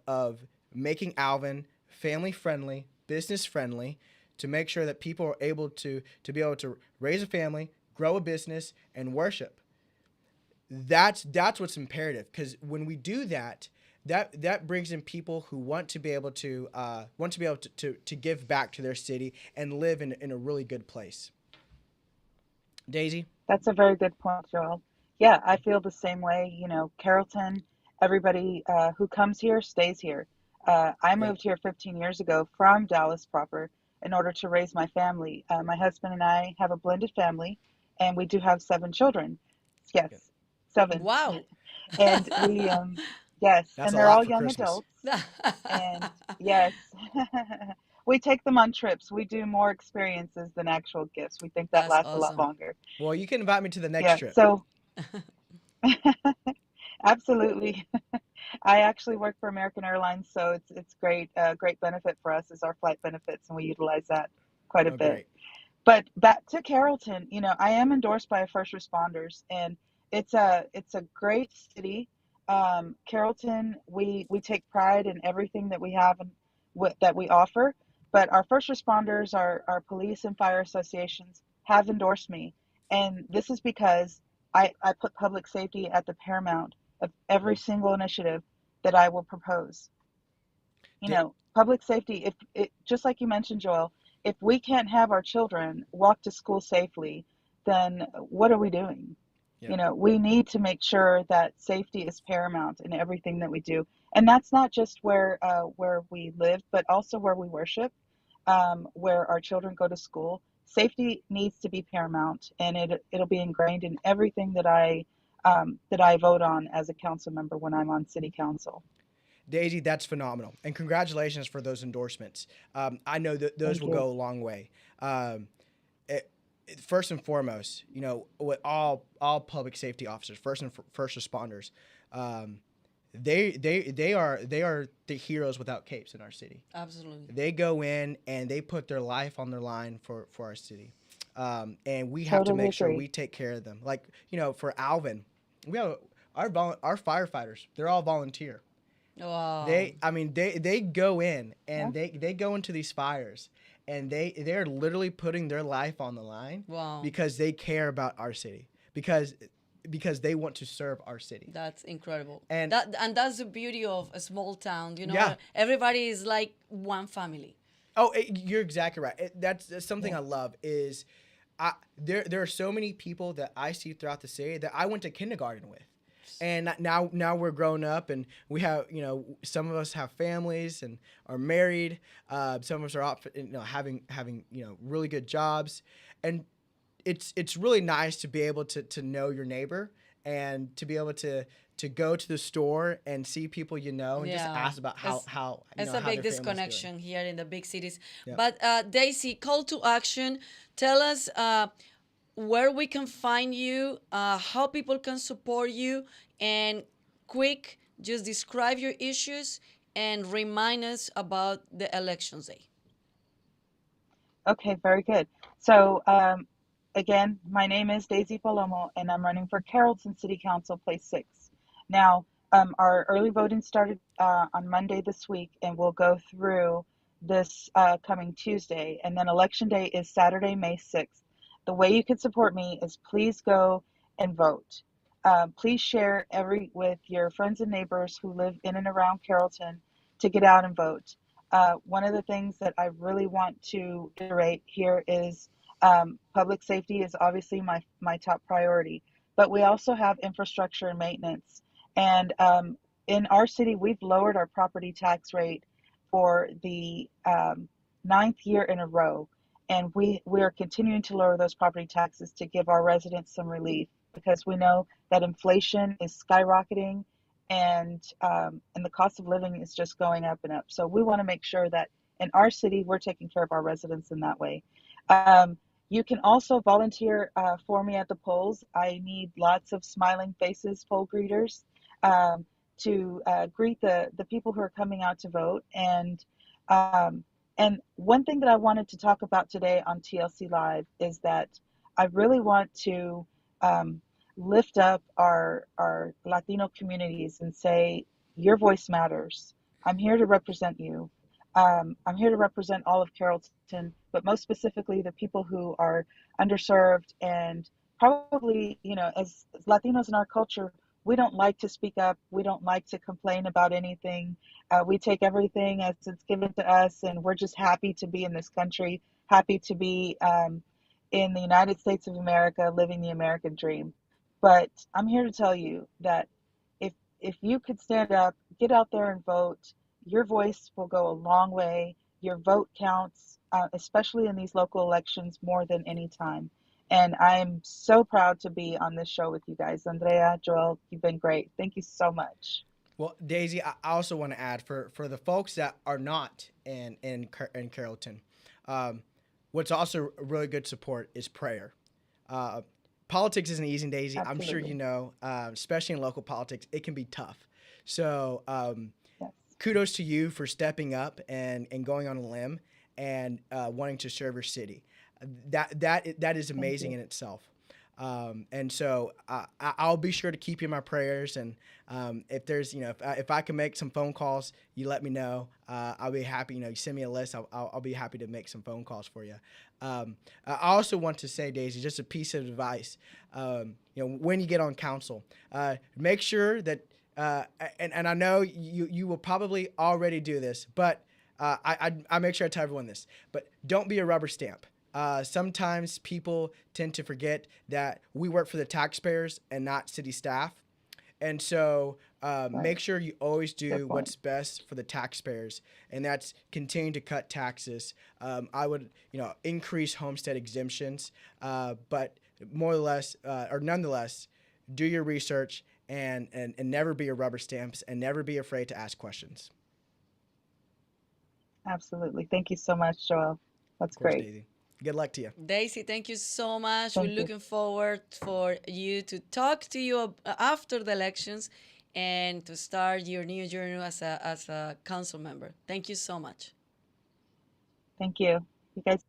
making Alvin family friendly, business friendly, to make sure that people are able to be able to raise a family, grow a business, and worship. That's what's imperative, because when we do that brings in people who want to be able to give back to their city and live in a really good place. Daisy? That's a very good point, Joel. Yeah, I feel the same way. Carrollton, everybody who comes here stays here. I Yep. moved here 15 years ago from Dallas proper in order to raise my family. My husband and I have a blended family, and we do have 7 children. Yep. Yes, 7. Wow. And yes, That's and a they're lot all for young Christmas. adults. And yes, we take them on trips. We do more experiences than actual gifts. We think that That's lasts a lot awesome. longer. Well, you can invite me to the next Yeah, trip. so absolutely. I actually work for American Airlines, so it's great. Great benefit for us is our flight benefits, and we utilize that quite a Oh, bit. great. But back to Carrollton, I am endorsed by first responders, and it's a great city. Carrollton, we take pride in everything that we have and what that we offer. But our first responders, our police and fire associations have endorsed me, and this is because I put public safety at the paramount of every single initiative that I will propose. Da- Public safety, if it, just like you mentioned, Joel, if we can't have our children walk to school safely, then what are we doing? yep. We need to make sure that safety is paramount in everything that we do. And that's not just where we live, but also where we worship, where our children go to school. Safety needs to be paramount, and it'll be ingrained in everything that I vote on as a council member when I'm on city council. Daisy, that's phenomenal, and congratulations for those endorsements. I know that those Thank will you. go a long way. First and foremost, with all public safety officers, first responders, um, they are the heroes without capes in our city. Absolutely. They go in and they put their life on their line for our city, and we have to Totally make sure agree. we take care of them. Like for Alvin, we have our firefighters. They're all volunteer. Wow. They go in Yeah. and they go into these fires, and they're literally putting their life on the line Wow. because they care about our city, because they want to serve our city. That's incredible. And That's the beauty of a small town. yeah. Everybody is like one family. Oh, you're exactly right. That's something I Yes. love is there are so many people that I see throughout the city that I went to kindergarten with. And now we're grown up, and we have, some of us have families and are married. Some of us are out, having really good jobs, and it's really nice to be able to know your neighbor, and to be able to go to the store and see people and just Yeah. ask about It's, how it's how a their big family's doing. disconnection here in the big cities. Yep. But Daisy, call to action. Tell us where we can find you, how people can support you, and quick, just describe your issues and remind us about the elections day. Okay, very good. So, again, my name is Daisy Palomo, and I'm running for Carrollton City Council, Place 6. Now, our early voting started on Monday this week, and will go through this coming Tuesday. And then Election Day is Saturday, May 6th. The way you can support me is please go and vote. Please share with your friends and neighbors who live in and around Carrollton to get out and vote. One of the things that I really want to iterate here is public safety is obviously my top priority, but we also have infrastructure and maintenance. And in our city, we've lowered our property tax rate for the ninth year in a row. And we are continuing to lower those property taxes to give our residents some relief, because we know that inflation is skyrocketing, and the cost of living is just going up and up. So we want to make sure that in our city we're taking care of our residents in that way. Um, you can also volunteer for me at the polls. I need lots of smiling faces, poll greeters, um, to greet the people who are coming out to vote. Um, and one thing that I wanted to talk about today on TLC Live is that I really want to um, lift up our Latino communities and say, your voice matters. I'm here to represent you. I'm here to represent all of Carrollton, but most specifically the people who are underserved, and probably, as Latinos in our culture, we don't like to speak up. We don't like to complain about anything. We take everything as it's given to us, and we're just happy to be in this country, happy to be in the United States of America, living the American dream. But I'm here to tell you that if you could stand up, get out there and vote, your voice will go a long way. Your vote counts, especially in these local elections, more than any time. And I'm so proud to be on this show with you guys. Andrea, Joel, you've been great. Thank you so much. Well, Daisy, I also want to add for the folks that are not in Carrollton, what's also really good support is prayer. Uh, Politics isn't easy, Daisy. I'm sure Absolutely. especially in local politics, it can be tough. So Yes. kudos to you for stepping up and going on a limb and wanting to serve your city. That is Thank amazing you. in itself. And so I'll be sure to keep you in my prayers. And if there's, if I can make some phone calls, you let me know. I'll be happy. You send me a list. I'll be happy to make some phone calls for you. I also want to say, Daisy, just a piece of advice. When you get on council, make sure that, and I know you will probably already do this, but I make sure I tell everyone this. But don't be a rubber stamp. Sometimes people tend to forget that we work for the taxpayers and not city staff. And so Right. make sure you always Good do point. what's best for the taxpayers, and that's continue to cut taxes. I would, increase homestead exemptions, but more or less, or nonetheless, do your research and never be a rubber stamps and never be afraid to ask questions. Absolutely. Thank you so much, Joel. Of That's course, great. Daisy. Good luck to you. Daisy, thank you so much. We're Thank you. looking forward for you to talk to you after the elections and to start your new journey as a council member. Thank you so much. Thank you. You guys.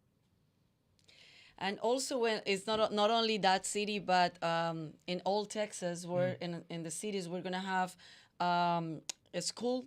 And also, when it's not only that city, but in all Texas, we're in the cities, we're gonna have a school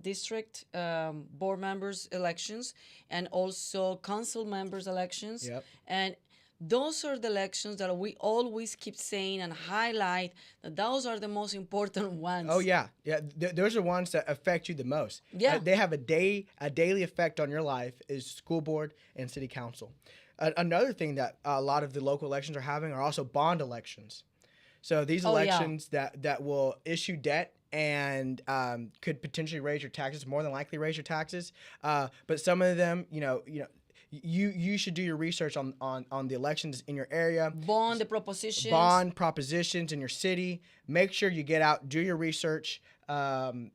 district board members elections and also council members elections. Yep. And those are the elections that we always keep saying and highlight that those are the most important ones. Oh yeah, yeah. Those are ones that affect you the most. Yeah. They have a daily effect on your life is school board and city council. Another thing that a lot of the local elections are having are also bond elections. So these Oh, yeah. elections that will issue debt and could potentially raise your taxes, more than likely raise your taxes. But some of them, you should do your research on the elections in your area. Bond the propositions. Bond propositions in your city. Make sure you get out, do your research, and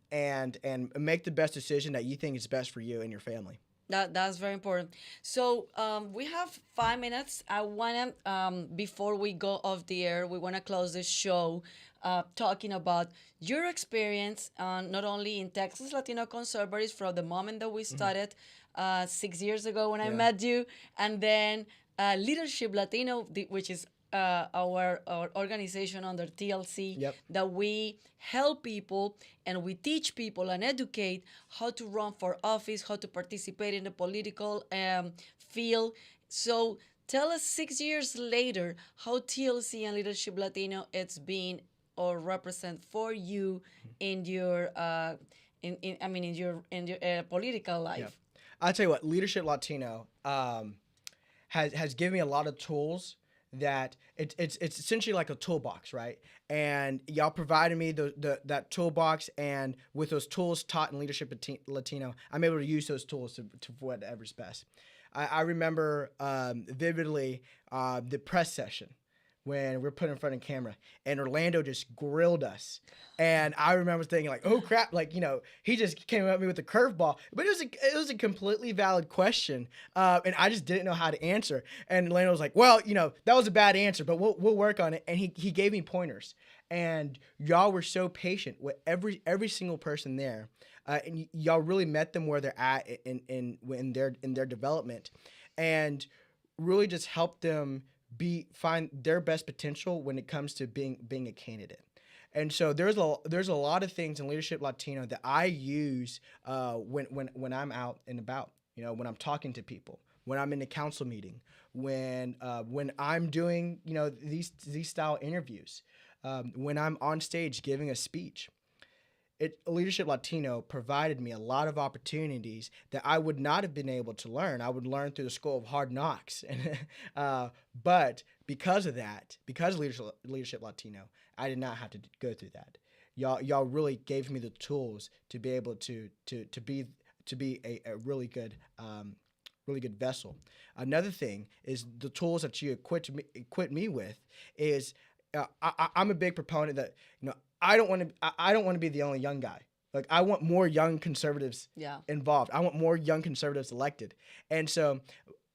make the best decision that you think is best for you and your family. That's very important. So we have 5 minutes. I wanna before we go off the air, we wanna close this show talking about your experience not only in Texas Latino Conservatives from the moment that we started 6 years ago when I Yeah. met you, and then Leadership Latino, which is our organization under TLC, Yep. that we help people and we teach people and educate how to run for office, how to participate in the political field. So tell us 6 years later how TLC and Leadership Latino it's been or represent for you in your in your political life. Yeah. I'll tell you what, Leadership Latino has given me a lot of tools that it's essentially like a toolbox, right? And y'all provided me that toolbox, and with those tools taught in Leadership Latino, I'm able to use those tools to whatever's best. I remember vividly the press session when we're put in front of camera and Orlando just grilled us. And I remember thinking like, oh crap, like, he just came at me with a curveball, but it was a completely valid question. And I just didn't know how to answer. And Orlando was like, well, that was a bad answer, but we'll work on it. And he gave me pointers, and y'all were so patient with every single person there. And y'all really met them where they're at in their development, and really just helped them find their best potential when it comes to being a candidate. And so there's a lot of things in Leadership Latino that I use when I'm out and about. When I'm talking to people, when I'm in a council meeting, when I'm doing these style interviews, when I'm on stage giving a speech. Leadership Latino provided me a lot of opportunities that I would not have been able to learn. I would learn through the school of hard knocks. But because of that, because of Leadership Latino, I did not have to go through that. Y'all really gave me the tools to be able to be a really good vessel. Another thing is the tools that you equip me with is I'm a big proponent that I don't want to be the only young guy. Like, I want more young conservatives involved. I want more young conservatives elected. And so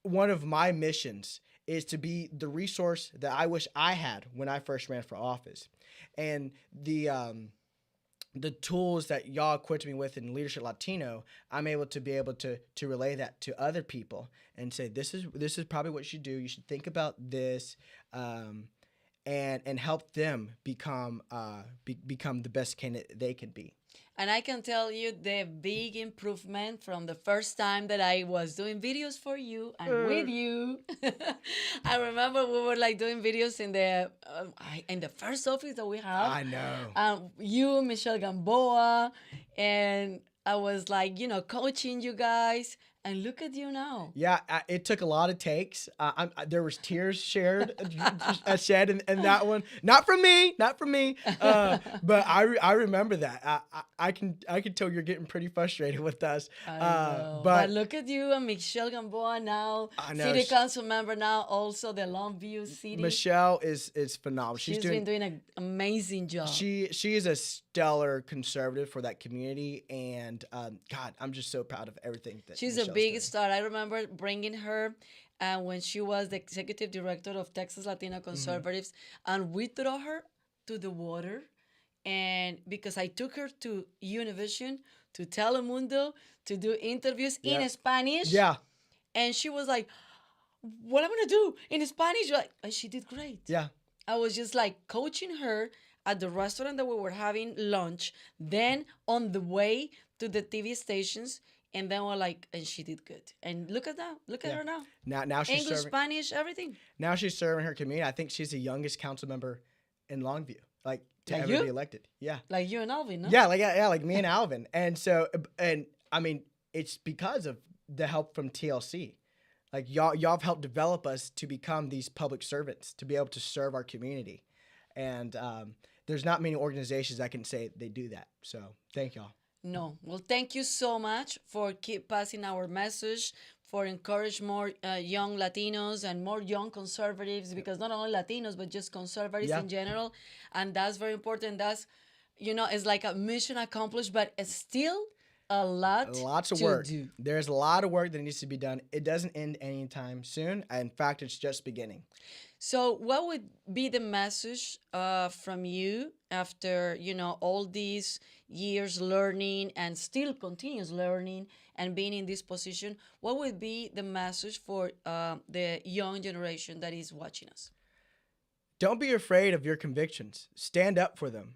one of my missions is to be the resource that I wish I had when I first ran for office. And the tools that y'all equipped me with in Leadership Latino, I'm able to relay that to other people and say this is probably what you should do. You should think about this, and help them become the best candidate they can be. And I can tell you the big improvement from the first time that I was doing videos for you and with you. I remember we were like doing videos in the first office that we have. I know. You, Michelle Gamboa, and I was like, coaching you guys. And look at you now. Yeah, it took a lot of takes. There was tears shed in that one. Not from me, but I remember that. I can tell you're getting pretty frustrated with us. I know. But look at you and Michelle Gamboa now, I know. city council member now, also the Longview City. Michelle is phenomenal. She's been doing an amazing job. She is a stellar conservative for that community, and God, I'm just so proud of everything that she's Michelle's a big doing. star. I remember bringing her when she was the executive director of Texas Latino Conservatives, and we threw her to the water, and because I took her to Univision, to Telemundo, to do interviews in Spanish. Yeah. And she was like, what am I going to do in Spanish? And she did great. Yeah. I was just like coaching her at the restaurant that we were having lunch, then on the way to the TV stations, and then we're like, and she did good. And look at that. Look at her now. Now she's English, serving. Spanish, everything. Now she's serving her community. I think she's the youngest council member in Longview, like to Like ever you? be elected. Yeah. Like you and Alvin, no? Yeah, like me and Alvin. And so, and I mean, it's because of the help from TLC. Like y'all have helped develop us to become these public servants, to be able to serve our community. And there's not many organizations that can say they do that. So thank y'all. No. Well, thank you so much for keep passing our message, for encourage more young Latinos and more young conservatives, because not only Latinos, but just conservatives in general. And that's very important. That's, it's like a mission accomplished, but it's still lots of to work. do. There's a lot of work that needs to be done. It doesn't end anytime soon. In fact, it's just beginning. So what would be the message from you after, all these years learning and still continues learning and being in this position? What would be the message for the young generation that is watching us? Don't be afraid of your convictions. Stand up for them.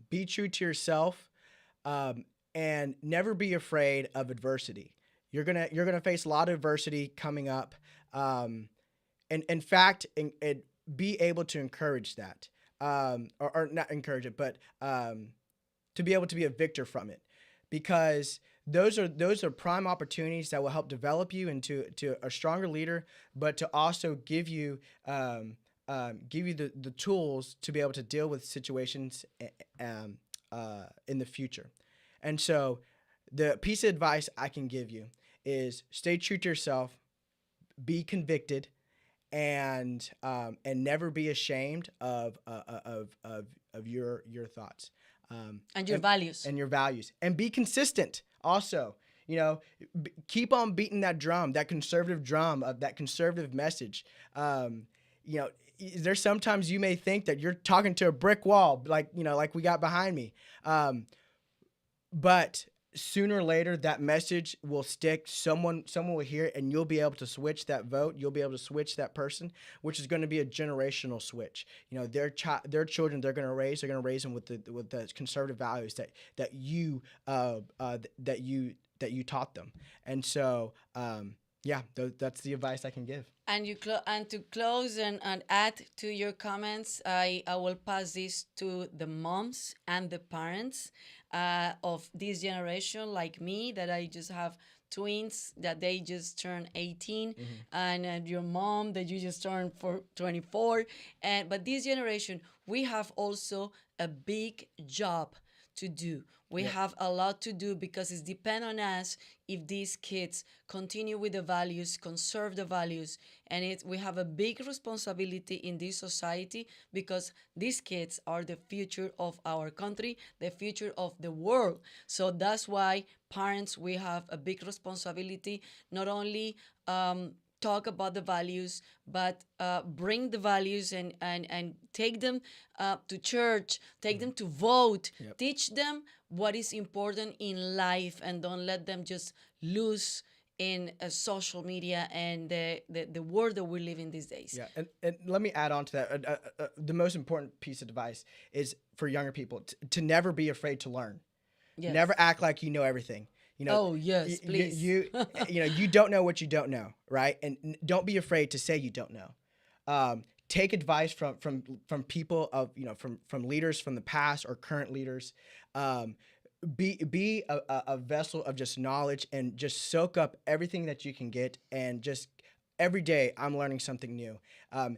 Be true to yourself, and never be afraid of adversity. You're gonna face a lot of adversity coming up. And in fact, be able to encourage that, or not encourage it, but to be able to be a victor from it, because those are prime opportunities that will help develop you into a stronger leader, but to also give you the tools to be able to deal with situations in the future. And so, the piece of advice I can give you is stay true to yourself, be convicted, and never be ashamed of your thoughts, And your values. and your values, and be consistent. Also, keep on beating that drum, that conservative drum of that conservative message. There's sometimes you may think that you're talking to a brick wall, like we got behind me, but sooner or later that message will stick. Someone will hear it, and you'll be able to switch that vote. You'll be able to switch that person, which is going to be a generational switch. Their children they're going to raise them with the conservative values that you taught them. And so that's the advice I can give. And to close and add to your comments, I will pass this to the moms and the parents of this generation, like me, that I just have twins that they just turned 18, and your mom that you just turned 24. But this generation, we have also a big job to do. We have a lot to do, because it's depend on us if these kids continue with the values, conserve the values, and we have a big responsibility in this society, because these kids are the future of our country, the future of the world. So that's why parents, we have a big responsibility, not only talk about the values, but bring the values and take them to church, take them to vote, teach them what is important in life, and don't let them just lose in social media and the world that we live in these days. Yeah, and let me add on to that. The most important piece of advice is for younger people to never be afraid to learn. Yes. Never act like you know everything. You know, Oh, yes, please. You you don't know what you don't know, right? And don't be afraid to say you don't know. Take advice from people of from leaders from the past or current leaders. Be a vessel of just knowledge and just soak up everything that you can get, and just every day I'm learning something new.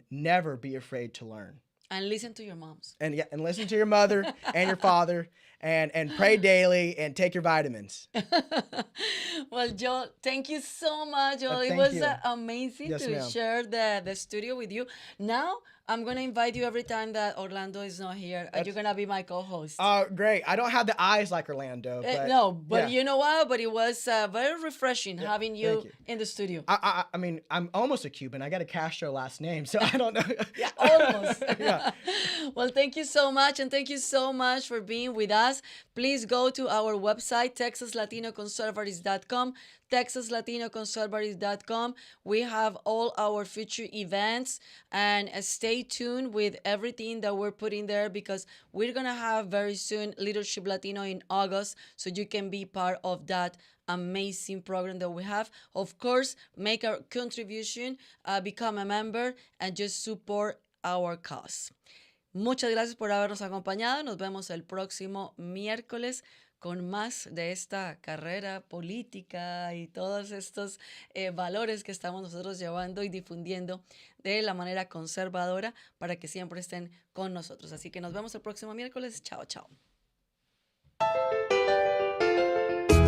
Never be afraid to learn. And listen to your moms. And listen to your mother and your father, and pray daily and take your vitamins. Well, Joel, thank you so much, Joel. It thank was you. Amazing Yes, to ma'am. share the studio with you. Now, I'm going to invite you every time that Orlando is not here. You're going to be my co-host. Oh, great. I don't have the eyes like Orlando. But, no, but yeah. you know what? But it was very refreshing having you in the studio. I mean, I'm almost a Cuban. I got a Castro last name, so I don't know. Yeah, almost. Yeah. Well, thank you so much, and thank you so much for being with us. Please go to our website, TexasLatinoConservatives.com, TexasLatinoConservatives.com. We have all our future events, and stay tuned with everything that we're putting there, because we're going to have very soon Leadership Latino in August, so you can be part of that amazing program that we have. Of course, make a contribution, become a member, and just support our cause. Muchas gracias por habernos acompañado. Nos vemos el próximo miércoles con más de esta carrera política y todos estos valores que estamos nosotros llevando y difundiendo de la manera conservadora, para que siempre estén con nosotros. Así que nos vemos el próximo miércoles. Chao, chao.